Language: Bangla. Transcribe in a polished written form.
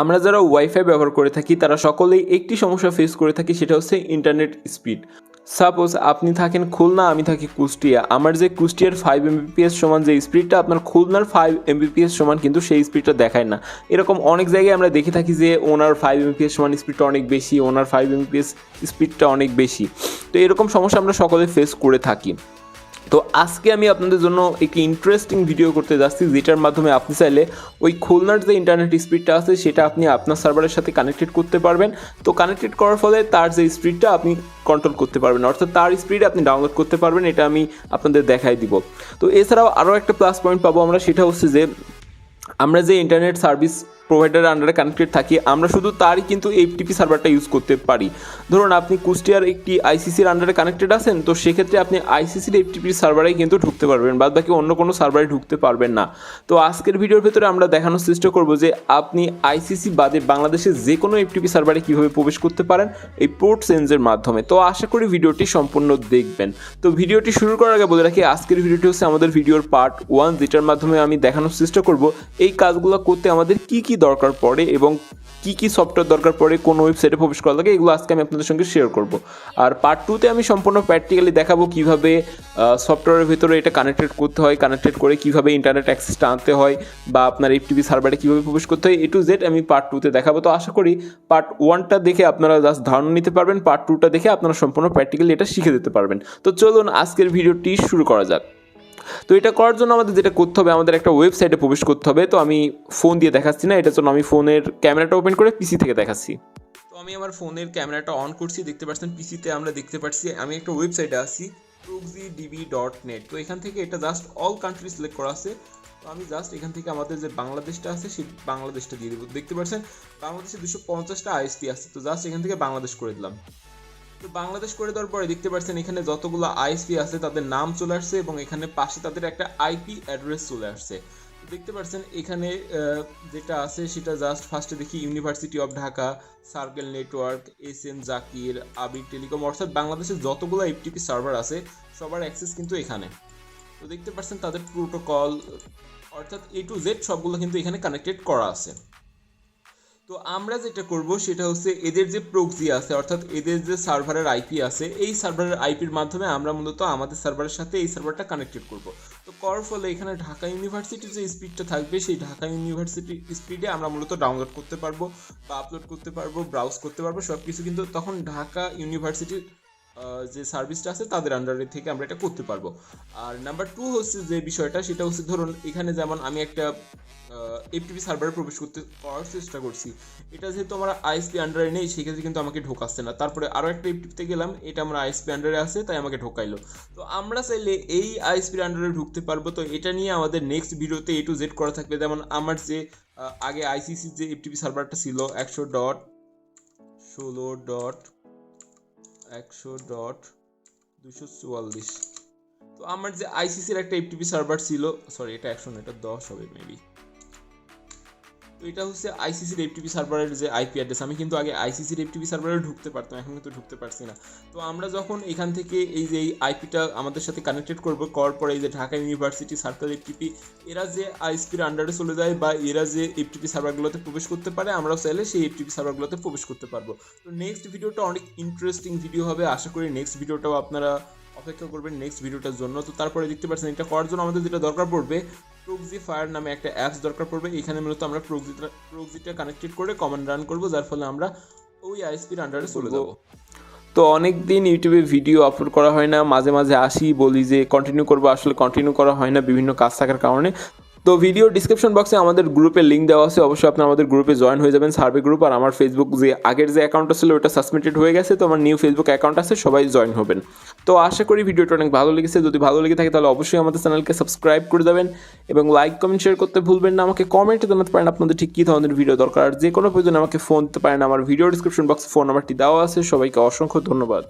আমরা যারা ওয়াইফাই ব্যবহার করে থাকি তারা সকলেই একটি সমস্যা ফেস করে থাকি, সেটা হচ্ছে ইন্টারনেট স্পিড। সাপোজ আপনি থাকেন খুলনা, আমি থাকি কুষ্টিয়া। আমার যে কুষ্টিয়ার 5 Mbps সমান যে স্পিডটা, আপনার খুলনার 5 Mbps সমান কিন্তু সেই স্পিডটা দেখায় না। এরকম অনেক জায়গায় আমরা দেখে থাকি যে ওনার 5 Mbps সমান স্পিডটা অনেক বেশি, ওনার 5 Mbps স্পিডটা অনেক বেশি। তো এরকম সমস্যা আমরা সকলে ফেস করে থাকি। তো আজকে আমি আপনাদের জন্য একটি ইন্টারেস্টিং ভিডিও করতে যাচ্ছি, যেটার মাধ্যমে আপনি চাইলে ওই খুলনার যে ইন্টারনেট স্পিডটা আছে সেটা আপনি আপনার সার্ভারের সাথে কানেক্টেড করতে পারবেন। তো কানেক্টেড করার ফলে তার যে স্পিডটা আপনি কন্ট্রোল করতে পারবেন, অর্থাৎ তার স্পিড আপনি ডাউনলোড করতে পারবেন। এটা আমি আপনাদের দেখাই দিব। তো এছাড়াও আরও একটা প্লাস পয়েন্ট পাবো আমরা, সেটা হচ্ছে যে আমরা যে ইন্টারনেট সার্ভিস প্রোভাইডারের আন্ডারে কানেক্টেড থাকি, আমরা শুধু তারই কিন্তু এফটিপি সার্ভারটা ইউজ করতে পারি। ধরুন আপনি কুষ্টিয়ার একটি আইসিসির আন্ডারে কানেক্টেড আছেন, তো সেক্ষেত্রে আপনি আইসিসির এফটিপির সার্ভারেই কিন্তু ঢুকতে পারবেন, বাদ বাকি অন্য কোনো সার্ভারে ঢুকতে পারবেন না। তো আজকের ভিডিওর ভেতরে আমরা দেখানোর চেষ্টা করব যে আপনি আইসিসি বাদে বাংলাদেশের যে কোনো এফটিপি সার্ভারে কীভাবে প্রবেশ করতে পারেন এই পোর্ট চেঞ্জের মাধ্যমে। তো আশা করি ভিডিওটি সম্পূর্ণ দেখবেন। তো ভিডিওটি শুরু করার আগে বলে রাখি, আজকের ভিডিওটি হচ্ছে আমাদের ভিডিওর পার্ট 1, যেটার মাধ্যমে আমি দেখানোর চেষ্টা করব এই কাজগুলো করতে আমাদের কি কি দরকার পড়ে এবং কি কি সফটওয়্যার দরকার পড়ে, কোন ওয়েবসাইটে প্রবেশ করা লাগে, এগুলো আজকে আমি আপনাদের সঙ্গে শেয়ার করব। আর পার্ট 2তে আমি সম্পূর্ণ প্র্যাকটিক্যালি দেখাবো কীভাবে সফটওয়্যারের ভিতরে এটা কানেক্টেড করতে হয়, কানেক্টেড করে কীভাবে ইন্টারনেট অ্যাক্সেসটা আনতে হয়, বা আপনার এফটিপি সার্ভারে কীভাবে প্রবেশ করতে হয়, A to Z আমি পার্ট 2তে দেখাবো। তো আশা করি পার্ট 1টা দেখে আপনারা জাস্ট ধারণা নিতে পারবেন, পার্ট 2টা দেখে আপনারা সম্পূর্ণ প্র্যাকটিক্যালি এটা শিখে দিতে পারবেন। তো চলুন আজকের ভিডিওটি শুরু করা যাক। তো এটা করার জন্য আমাদের যেটা করতে হবে, আমাদের একটা ওয়েবসাইটে প্রবেশ করতে হবে। তো আমি ফোন দিয়ে দেখাচ্ছি না, এটার জন্য আমি ফোনের ক্যামেরাটা ওপেন করে পিসি থেকে দেখাচ্ছি। তো আমি আমার ফোনের ক্যামেরাটা অন করছি, দেখতে পাচ্ছেন পিসিতে আমরা দেখতে পাচ্ছি আমি একটা ওয়েবসাইটে আছি proxydb.net। তো এখান থেকে এটা জাস্ট অল কান্ট্রি সিলেক্ট করা আছে। তো আমি জাস্ট এখান থেকে আমাদের যে বাংলাদেশটা আছে সেই বাংলাদেশটা দিয়ে দেবো। দেখতে পাচ্ছেন বাংলাদেশে 250টা আইএসপি আছে, তো জাস্ট এখান থেকে বাংলাদেশ করে দিলাম। তো বাংলাদেশ করে দেওয়ার পরে দেখতে পাচ্ছেন এখানে যতগুলো আইএসপি আছে তাদের নাম চলে আসছে এবং এখানে পাশে তাদের একটা আইপি অ্যাড্রেস চলে আসছে। দেখতে পাচ্ছেন এখানে যেটা আছে সেটা জাস্ট ফার্স্টে দেখি university of Dhaka, circle network, SN Zakir, Abir telecom, অর্থাৎ বাংলাদেশের যতগুলো এফটিপি সার্ভার আছে সবার অ্যাক্সেস কিন্তু এখানে। তো দেখতে পাচ্ছেন তাদের প্রোটোকল অর্থাৎ A to Z সবগুলো কিন্তু এখানে কানেক্টেড করা আছে। তো আমরা যেটা করব সেটা হচ্ছে এদের যে প্রক্সি আছে, অর্থাৎ এদের যে সার্ভারের আইপি আছে, এই সার্ভারের আইপির মাধ্যমে আমরা মূলত আমাদের সার্ভারের সাথে এই সার্ভারটা কানেক্টেড করব। তো করার ফলে এখানে ঢাকা ইউনিভার্সিটির যে স্পিডটা থাকবে সেই ঢাকা ইউনিভার্সিটির স্পিডে আমরা মূলত ডাউনলোড করতে পারবো বা আপলোড করতে পারবো, ব্রাউজ করতে পারবো, সব কিছু কিন্তু তখন ঢাকা ইউনিভার্সিটির যে সার্ভিসটা আছে তাদের আন্ডারে থেকে আমরা এটা করতে পারবো। আর নাম্বার 2 হচ্ছে যে বিষয়টা, সেটা হচ্ছে ধরুন এখানে যেমন আমি একটা এফটিপি সার্ভারে প্রবেশ করার চেষ্টা করছি, এটা যেহেতু আমার আইএসপি আন্ডারে নেই সেক্ষেত্রে কিন্তু আমাকে ঢোকাচ্ছে না। তারপরে আরও একটা এফটিপিতে গেলাম, এটা আমার আইএসপি আন্ডারে আছে তাই আমাকে ঢোকাইলো। তো আমরা চাইলে এই আইএসপির আন্ডারে ঢুকতে পারবো। তো এটা নিয়ে আমাদের নেক্সট ভিডিওতে A to Z করা থাকবে। যেমন আমার যে আগে আইসিসি যে এফটিপি সার্ভারটা ছিল 100.16.100.244, তো আমার যে আইসিসির একটা এফটিপি সার্ভার ছিল, সরি এটা 100 না, এটা 10 হবে মেবি। তো এটা হচ্ছে আইসিসির এফটিপি সার্ভারের যে আইপি অ্যাড্রেস। আমি কিন্তু আগে আইসিসির এফটিপি সার্ভারে ঢুকতে পারতাম, এখন কিন্তু ঢুকতে পারছি না। তো আমরা যখন এখান থেকে এই যে এই আইপিটা আমাদের সাথে কানেক্টেড করবো, করার পরে এই যে ঢাকা ইউনিভার্সিটি সার্কেল এফটিপি এরা যে আইএসপির আন্ডারে চলে যায় বা এরা যে এফটিপি সার্ভারগুলোতে প্রবেশ করতে পারে, আমরাও চাইলে সেই এফটিপি সার্ভারগুলোতে প্রবেশ করতে পারবো। তো নেক্সট ভিডিওটা অনেক ইন্টারেস্টিং ভিডিও হবে, আশা করি নেক্সট ভিডিওটাও আপনারা অপেক্ষা করবেন নেক্সট ভিডিওটার জন্য। তো তারপরে দেখতে পাচ্ছেন এটা করার জন্য আমাদের যেটা দরকার পড়বে, প্রক্সি ফায়ার নামে একটা অ্যাপস দরকার পড়বে। এখানে মূলত আমরা প্রক্সিটা কানেক্টেড করে কমান্ড রান করব, যার ফলে আমরা ওই আইএসপির আন্ডারে চলে যাব। তো অনেক দিন ইউটিউবে ভিডিও আপলোড করা হয় না, মাঝে মাঝে আসি বলি যে কন্টিনিউ করবো, আসলে কন্টিনিউ করা হয় না বিভিন্ন কাজ থাকার কারণে। তো ভিডিও ডিসক্রিপশন বক্সে আমাদের গ্রুপের লিঙ্ক দেওয়া আছে, অবশ্যই আপনারা আমাদের গ্রুপে জয়েন হয়ে যাবেন, সার্ভে গ্রুপ। আর আমার ফেসবুক যে আগের যে অ্যাকাউন্টটা ছিল ওটা সাসপেন্ডেড হয়ে গেছে, তো আমার নিউ ফেসবুক অ্যাকাউন্ট আছে, সবাই জয়েন হবেন। তো আশা করি ভিডিওটা অনেক ভালো লেগেছে। যদি ভালো লেগে থাকে তাহলে অবশ্যই আমাদের চ্যানেলকে সাবস্ক্রাইব করে দেবেন এবং লাইক কমেন্ট শেয়ার করতে ভুলবেন না। আমাকে কমেন্টে জানাতে পারেন আপনাদের ঠিক কী ধরনের ভিডিও দরকার, আর যে কোনো প্রয়োজনে আমাকে ফোন দিতে পারেন। আমার ভিডিও ডিসক্রিপশন বক্সে ফোন নাম্বারটি দেওয়া আছে। সবাইকে অসংখ্য ধন্যবাদ।